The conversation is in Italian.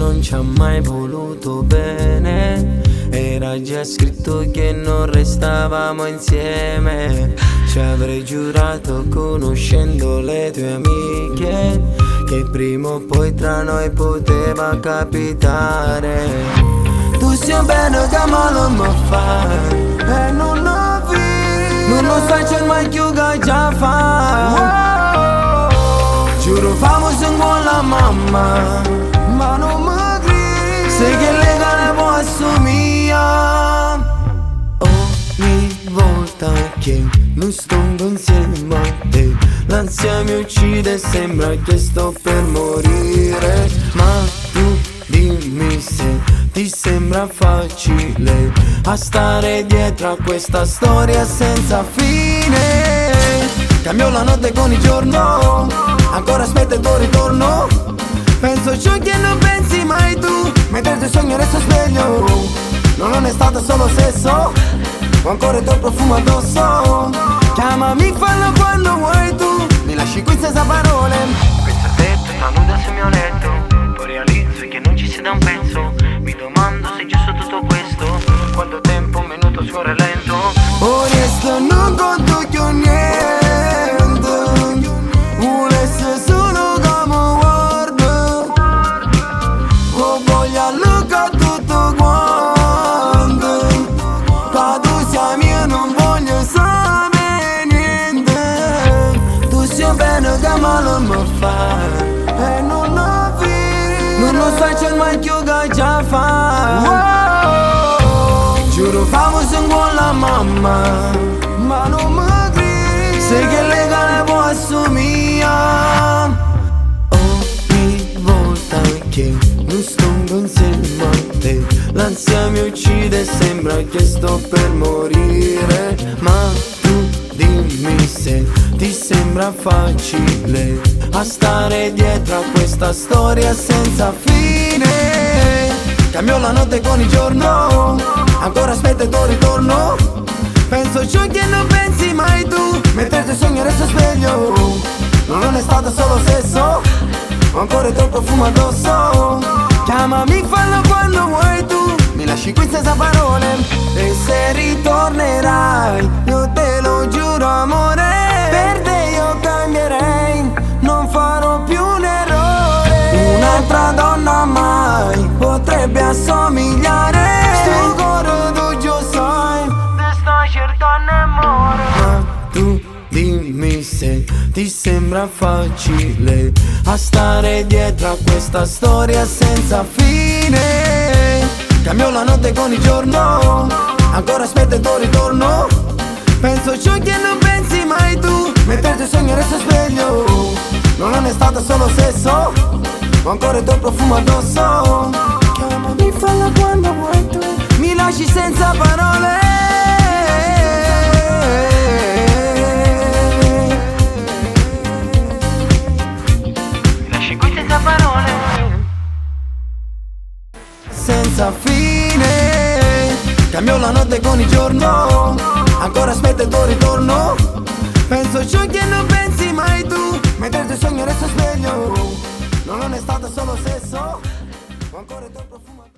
non ci ha mai voluto bene. Era già scritto che non restavamo insieme. Ci avrei giurato conoscendo le tue amiche che prima o poi tra noi poteva capitare. Tu sei bene che male mi fai e non ho visto. Non lo sai c'è mai più che già fa. Giuro famoso con la mamma, ma non mi credi. Sai che legale può assomiglia. Ogni volta che non sto insieme a te, l'ansia mi uccide e sembra che sto per morire. Ma tu dimmi se ti sembra facile a stare dietro a questa storia senza fine. Cambio la notte con il giorno, ancora aspetto il tuo ritorno. Penso ciò che non pensi mai tu, mentre ti sogno resto sveglio. Non è stato solo sesso, ho ancora il tuo profumo addosso. Chiamami, fallo quando vuoi tu, mi lasci qui senza parole. Penso a te, sta nuda sul mio letto, poi realizzo che non ci sia da un pezzo. Mi domando se è giusto tutto questo, quanto tempo, un minuto scorre lento. Onesto non conto che ho niente, vuole essere solo come guardo. Ho voglia Luca tutto quanto, qua tu sei mia non voglio sapere niente. Tu sei bene che male mi fai e non ho visto. Non lo sai c'è mai più che già fa. Giuro famoso con la mamma, ma non mi credi. Sai che legale può assomiglia. Ogni volta che non sto insieme a te, l'ansia mi uccide e sembra che sto per morire. Ma tu dimmi se ti sembra facile a stare dietro a questa storia senza fine. Cambio la notte con il giorno, ancora aspetto il tuo ritorno. Penso ciò che non pensi mai tu, mentre ti sogno resto sveglio. Non è stato solo sesso, ho ancora il tuo profumo addosso. Chiamami, fallo quando vuoi tu, mi lasci qui senza parole. E se ritornerai, io te lo giuro amore, per te io cambierei, non farò più un errore. Un'altra donna mai potrebbe assomigliare. Sto coro tu già sai, Te sto cercando amore. ma tu dimmi se ti sembra facile a stare dietro a questa storia senza fine. Cambio la notte con il giorno, ancora aspetto il tuo ritorno. Penso ciò che non pensi mai tu, mentre ti sogno resto sveglio. Non è stato solo sesso, ho ancora il tuo profumo addosso. Chiamami, fallo quando vuoi tu, mi lasci senza parole. Mi lasci qui senza parole. Senza fine. Cambio la notte con il giorno, ancora aspetto il tuo ritorno. Penso ciò che non pensi mai tu, mentre ti sogno resto sveglio. Non è stato solo sesso, ho ancora il tuo profumo.